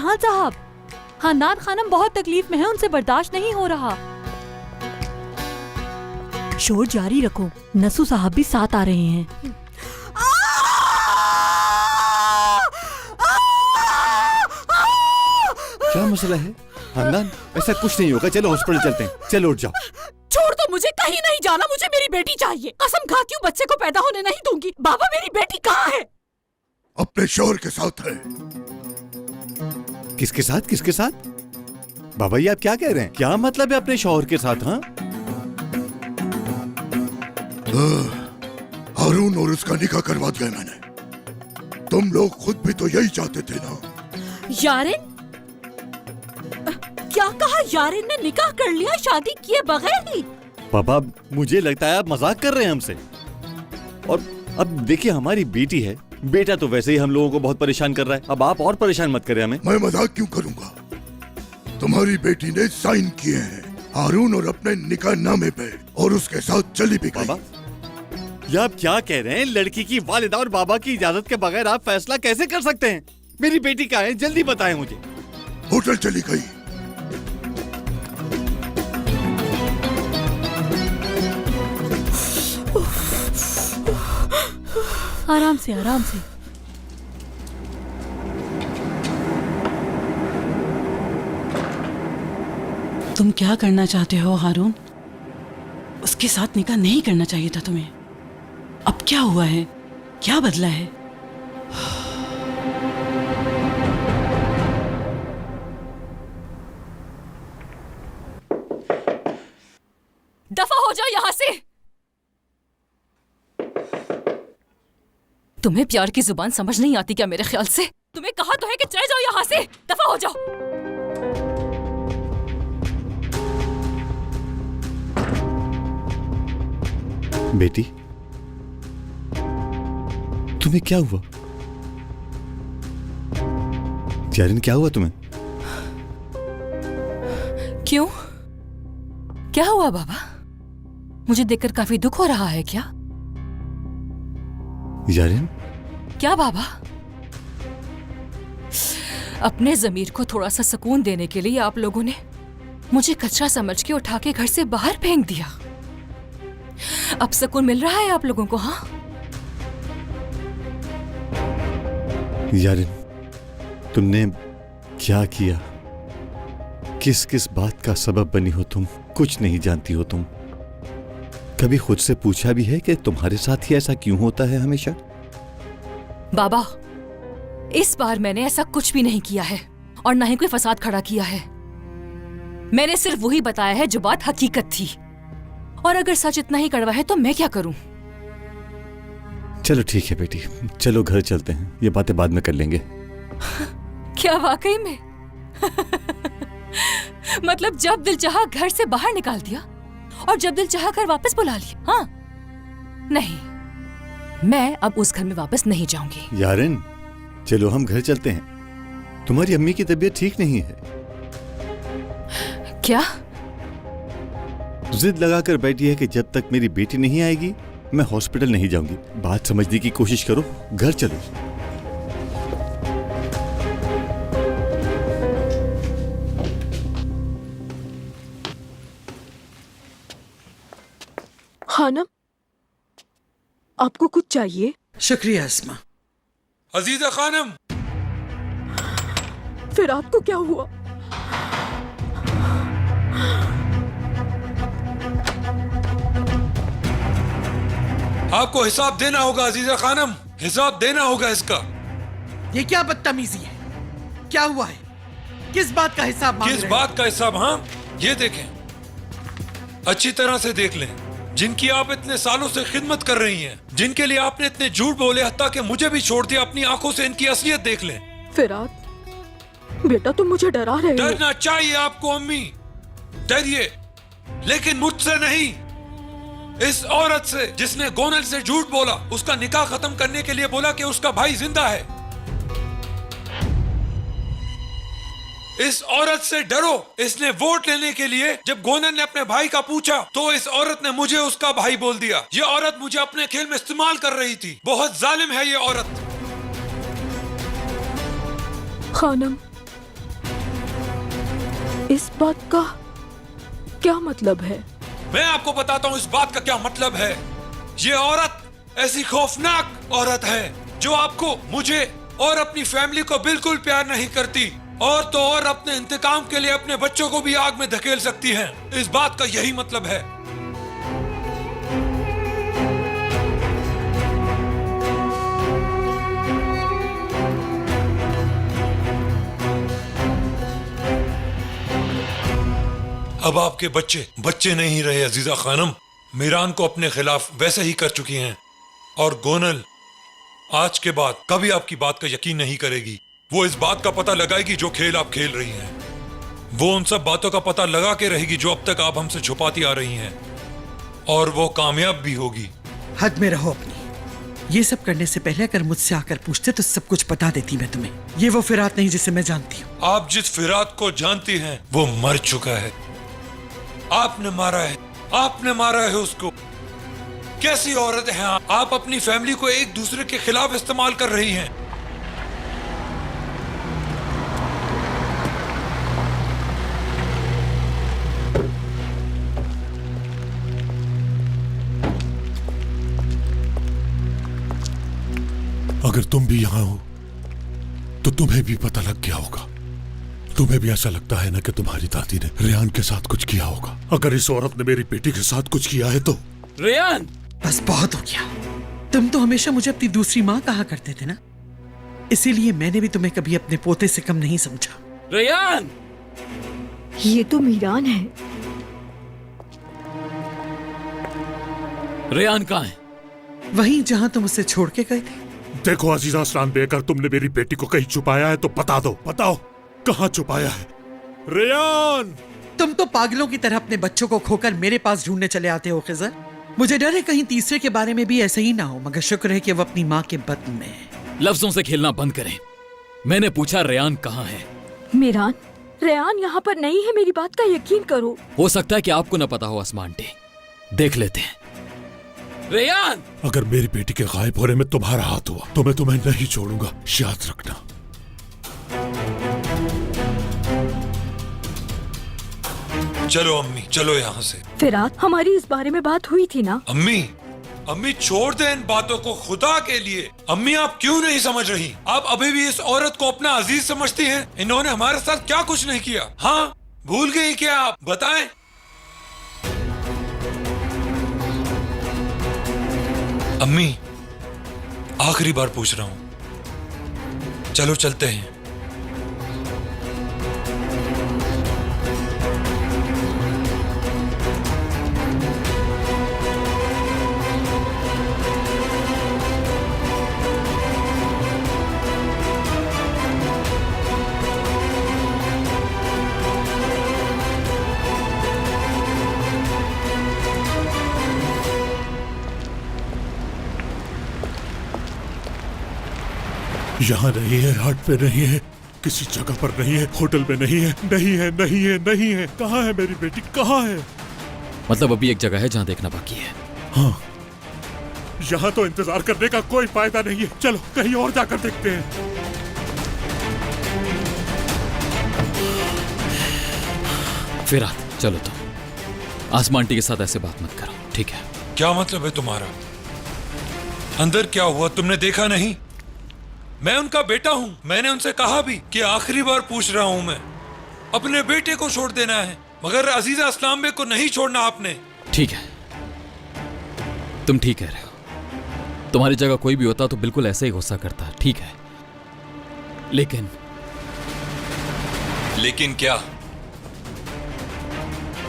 फरहान साहब, खानदान खानम बहुत तकलीफ में है, उनसे बर्दाश्त नहीं हो रहा। शोर जारी रखो, नसू साहब भी साथ आ रहे हैं। क्या मसला है खानदान? ऐसा कुछ नहीं होगा, चलो हॉस्पिटल चलते हैं। चलो उठ जाओ। छोड़ दो, मुझे कहीं नहीं जाना, मुझे मेरी बेटी चाहिए। कसम खाती हूँ बच्चे को पैदा होने नहीं दूंगी। बाबा मेरी बेटी कहाँ है? अपने शोहर के साथ है। किसके साथ? किसके साथ? बाबा ये आप क्या कह रहे हैं? क्या मतलब है अपने शौहर के साथ? हाँ, हारून और उसका निकाह करवा दिया मैंने। तुम लोग खुद भी तो यही चाहते थे ना? यारिन? क्या कहा? यारिन ने निकाह कर लिया शादी किए बगैर ही? पापा मुझे लगता है आप मजाक कर रहे हैं हमसे। और अब देखिए हमारी बेटी है, बेटा तो वैसे ही हम लोगों को बहुत परेशान कर रहा है, अब आप और परेशान मत करें हमें। मैं मजाक क्यों करूंगा? तुम्हारी बेटी ने साइन किए हैं हारून और अपने निकाह नामे पे, और उसके साथ चली भी गई। बाबा ये आप क्या कह रहे हैं? लड़की की वालिदा और बाबा की इजाजत के बगैर आप फैसला कैसे कर सकते हैं? मेरी बेटी कहाँ है? जल्दी बताएं मुझे। होटल चली गई। आराम से, आराम से। तुम क्या करना चाहते हो हारून? उसके साथ निकाह नहीं करना चाहिए था तुम्हें। अब क्या हुआ है? क्या बदला है? दफा हो जाओ यहां से। तुम्हें प्यार की जुबान समझ नहीं आती क्या? मेरे ख्याल से तुम्हें कहा तो है कि चले जाओ यहां से। दफा हो जाओ। बेटी तुम्हें क्या हुआ? यारिन क्या हुआ तुम्हें? क्यों? क्या हुआ बाबा? मुझे देखकर काफी दुख हो रहा है क्या? यारिन क्या बाबा? अपने जमीर को थोड़ा सा सुकून देने के लिए आप लोगों ने मुझे कचरा समझ के उठा के घर से बाहर फेंक दिया। अब सुकून मिल रहा है आप लोगों को? हाँ यारिन तुमने क्या किया? किस किस बात का सबब बनी हो तुम? कुछ नहीं जानती हो तुम? कभी खुद से पूछा भी है कि तुम्हारे साथ ही ऐसा क्यों होता है हमेशा? बाबा इस बार मैंने ऐसा कुछ भी नहीं किया है और ना ही कोई फसाद खड़ा किया है। मैंने सिर्फ वही बताया है जो बात हकीकत थी, और अगर सच इतना ही कड़वा है तो मैं क्या करूं? चलो ठीक है बेटी, चलो घर चलते हैं, ये बातें बाद में कर लेंगे। क्या वाकई में? मतलब जब दिल चाहा घर से बाहर निकाल दिया और जब दिल चाहा घर वापस बुला लिया? हाँ नहीं, मैं अब उस घर में वापस नहीं जाऊंगी। यारिन चलो हम घर चलते हैं, तुम्हारी अम्मी की तबीयत ठीक नहीं है। क्या? जिद लगाकर बैठी है कि जब तक मेरी बेटी नहीं आएगी मैं हॉस्पिटल नहीं जाऊंगी। बात समझने की कोशिश करो, घर चलो। खानम, आपको कुछ चाहिए? शुक्रिया अस्मा। अजीजा खानम, फिर आपको क्या हुआ? आपको हिसाब देना होगा अजीजा खानम, हिसाब देना होगा इसका। ये क्या बदतमीजी है? क्या हुआ है? किस बात का हिसाब मांग किस रहे बात का हिसाब? हाँ ये देखें, अच्छी तरह से देख लें। जिनकी आप इतने सालों से खिदमत कर रही हैं, जिनके लिए आपने इतने झूठ बोले हत्ता कि मुझे भी छोड़ दिया, अपनी आंखों से इनकी असलियत देख लें। फिरात बेटा, तुम मुझे डरा रहे हो। डरना चाहिए आपको अम्मी, डरिए, लेकिन मुझसे नहीं, इस औरत से जिसने गोनल से झूठ बोला, उसका निकाह खत्म करने के लिए बोला कि उसका भाई जिंदा है। इस औरत से डरो। इसने वोट लेने के लिए जब गोनल ने अपने भाई का पूछा तो इस औरत ने मुझे उसका भाई बोल दिया। ये औरत मुझे अपने खेल में इस्तेमाल कर रही थी। बहुत जालिम है ये औरत। खानम, इस बात का क्या मतलब है? मैं आपको बताता हूँ इस बात का क्या मतलब है। ये औरत ऐसी खौफनाक औरत है जो आपको, मुझे और अपनी फैमिली को बिल्कुल प्यार नहीं करती, और तो और अपने इंतकाम के लिए अपने बच्चों को भी आग में धकेल सकती है। इस बात का यही मतलब है। अब आपके बच्चे नहीं रहे अजीजा खानम। मीरान को अपने खिलाफ वैसे ही कर चुकी हैं, और गोनल आज के बाद कभी आपकी बात का यकीन नहीं करेगी। वो इस बात का पता लगाएगी जो खेल आप खेल रही हैं। वो उन सब बातों का पता लगा के रहेगी जो अब तक आप हमसे छुपाती आ रही हैं, और वो कामयाब भी होगी। हद में रहो अपनी। ये सब करने से पहले अगर मुझसे आकर पूछते तो सब कुछ बता देती मैं तुम्हें। ये वो फिरात नहीं जिसे मैं जानती हूँ। आप जिस फिरात को जानती हैं वो मर चुका है। आपने मारा है उसको। कैसी औरत है आप अपनी फैमिली को एक दूसरे के खिलाफ इस्तेमाल कर रही हैं। अगर तुम भी यहां हो तो तुम्हें भी पता लग गया होगा। तुम्हें भी ऐसा लगता है ना कि तुम्हारी दादी ने रेयान के साथ कुछ किया होगा। अगर इस औरत ने मेरी बेटी के साथ कुछ किया है तो। रेयान, बस बहुत हो गया। तुम तो हमेशा मुझे अपनी दूसरी माँ कहा करते थे ना, इसीलिए मैंने भी तुम्हें कभी अपने पोते से कम नहीं समझा। रेयान, ये तो मीरान है। रेयान कहाँ है? वहीं जहां तुम उसे छोड़ के गए थे। देखो अजीजा अस्लान बे, अगर तुमने मेरी बेटी को कहीं छुपाया है तो बता दो। बताओ कहाँ छुपाया है? रेयान, तुम तो पागलों की तरह अपने बच्चों को खोकर मेरे पास ढूंढने चले आते हो खिजर। मुझे डर है कहीं तीसरे के बारे में भी ऐसा ही ना हो, मगर शुक्र है कि वो अपनी माँ के बत्न में है। लफ्जों से खेलना बंद करें। मैंने पूछा रेयान कहाँ है? मीरान, रेयान यहाँ पर नहीं है, मेरी बात का यकीन करो। हो सकता है कि आपको न पता हो आसमा आंटी। देख लेते हैं। रेयान, अगर मेरी बेटी के गायब होने में तुम्हारा हाथ हुआ तो मैं तुम्हें नहीं छोड़ूंगा, याद रखना। चलो अम्मी, चलो यहाँ से। फिरात, हमारी इस बारे में बात हुई थी ना? अम्मी छोड़ दे इन बातों को खुदा के लिए। अम्मी आप क्यों नहीं समझ रही? आप अभी भी इस औरत को अपना अजीज समझती हैं? इन्होंने हमारे साथ क्या कुछ नहीं किया। हाँ, भूल गई क्या आप? बताएं। अम्मी आखिरी बार पूछ रहा हूं, चलो चलते हैं। यहाँ नहीं है, हाट पे नहीं है, किसी जगह पर नहीं है, होटल में नहीं है, नहीं है, नहीं है, नहीं है। कहाँ है मेरी बेटी, कहाँ है? मतलब अभी एक जगह है जहाँ देखना बाकी है। हाँ, यहाँ तो इंतजार करने का कोई फायदा नहीं है। चलो कहीं और जाकर देखते हैं। फिरात, चलो तुम आसमा आंटी के साथ ऐसे बात मत करो, ठीक है? क्या मतलब है तुम्हारा? अंदर क्या हुआ तुमने देखा नहीं? मैं उनका बेटा हूं। मैंने उनसे कहा भी कि आखिरी बार पूछ रहा हूं मैं, अपने बेटे को छोड़ देना है, मगर अजीजा अस्लाम बे को नहीं छोड़ना आपने। ठीक है, तुम ठीक कह रहे हो। तुम्हारी जगह कोई भी होता तो बिल्कुल ऐसे ही गुस्सा करता, ठीक है? लेकिन क्या?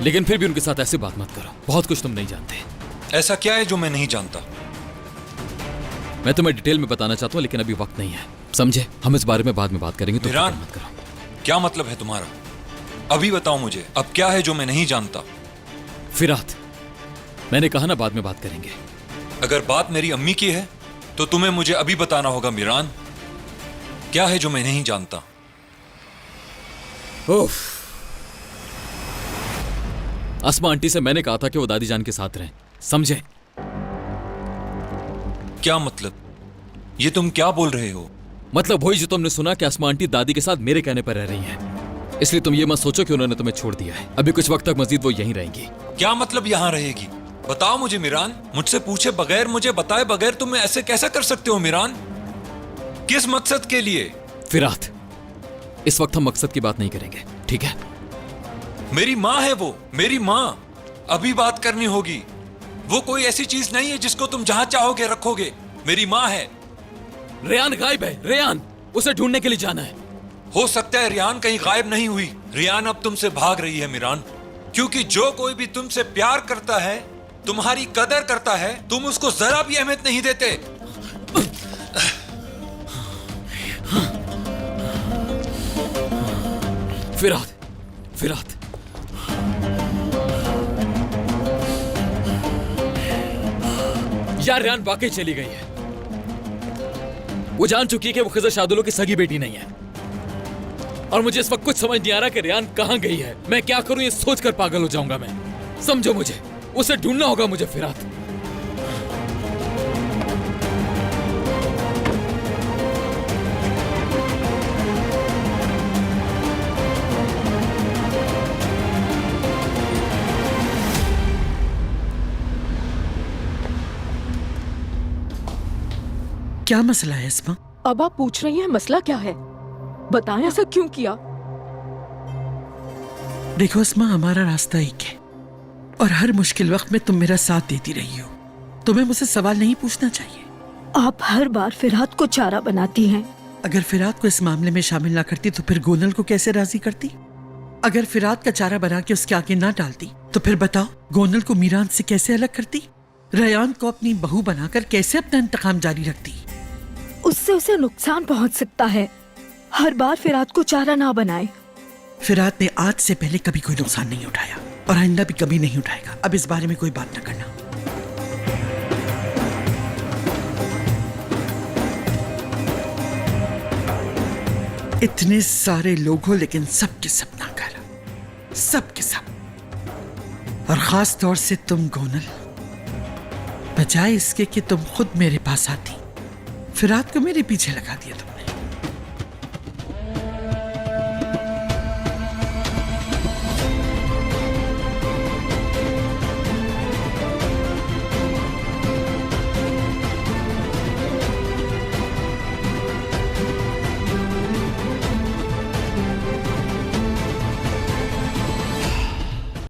लेकिन फिर भी उनके साथ ऐसे बात मत करो। बहुत कुछ तुम नहीं जानते। ऐसा क्या है जो मैं नहीं जानता? मैं तुम्हें डिटेल में बताना चाहता हूँ, लेकिन अभी वक्त नहीं है, समझे? हम इस बारे में बाद में बात करेंगे। तो मीरान, मत करो। क्या मतलब है तुम्हारा? अभी बताओ मुझे, अब क्या है जो मैं नहीं जानता? फिरात, मैंने कहा ना बाद में बात करेंगे। अगर बात मेरी अम्मी की है तो तुम्हें मुझे अभी बताना होगा मीरान। क्या है जो मैं नहीं जानता? उफ। आसमा आंटी से मैंने कहा था कि वो दादी जान के साथ रहें, समझे? क्या मतलब? ये तुम क्या बोल रहे हो? मतलब वही जो तुमने सुना कि आसमा आंटी दादी के साथ मेरे कहने पर रह रही हैं। इसलिए तुम ये मत सोचो कि उन्होंने तुम्हें छोड़ दिया है। अभी कुछ वक्त तक मजीद वो यहीं रहेंगी। क्या मतलब यहाँ रहेगी? बताओ मुझे मिरान, मुझसे पूछे बगैर, मुझे बताए बगैर तुम ऐसे कैसा कर सकते हो मिरान? किस मकसद के लिए? फिरात, इस वक्त हम मकसद की बात नहीं करेंगे, ठीक है? मेरी माँ है वो, मेरी माँ। अभी बात करनी होगी। वो कोई ऐसी चीज नहीं है जिसको तुम जहां चाहोगे रखोगे। मेरी माँ है। रेयान गायब है, रेयान, उसे ढूंढने के लिए जाना है। हो सकता है रियान कहीं गायब नहीं हुई। रियान अब तुमसे भाग रही है मिरान, क्योंकि जो कोई भी तुमसे प्यार करता है, तुम्हारी कदर करता है, तुम उसको जरा भी अहमियत नहीं देते। फिरात, फिरात, यार रेयान वाकई चली गई है। वो जान चुकी है कि वो खिज़र शादुलो की सगी बेटी नहीं है। और मुझे इस वक्त कुछ समझ नहीं आ रहा कि रेयान कहां गई है। मैं क्या करूं, ये सोचकर पागल हो जाऊंगा मैं। समझो मुझे, उसे ढूंढना होगा मुझे फिरात। क्या मसला है इसमा? अब आप पूछ रही हैं मसला क्या है? बताएं ऐसा क्यों किया? देखो इसमा, हमारा रास्ता एक है और हर मुश्किल वक्त में तुम मेरा साथ देती रही हो। तुम्हें मुझसे सवाल नहीं पूछना चाहिए। आप हर बार फिरात को चारा बनाती हैं। अगर फिरात को इस मामले में शामिल ना करती तो फिर गोनल को कैसे राजी करती? अगर फिरात का चारा बना के उसके आगे ना डालती तो फिर बताओ गोनल को मीरान से कैसे अलग करती? रेयान को अपनी बहू बनाकर कैसे अपना इंतकाम जारी रखती? उससे उसे नुकसान पहुंच सकता है। हर बार फिरात को चारा ना बनाए। फिरात ने आज से पहले कभी कोई नुकसान नहीं उठाया और आइंदा भी कभी नहीं उठाएगा। अब इस बारे में कोई बात न करना। इतने सारे लोग हो लेकिन सबके सब नाकारा, सबके सब। और खास तौर से तुम गोनल, बजाय इसके कि तुम खुद मेरे पास आती, फिरात को मेरे पीछे लगा दिया तुम।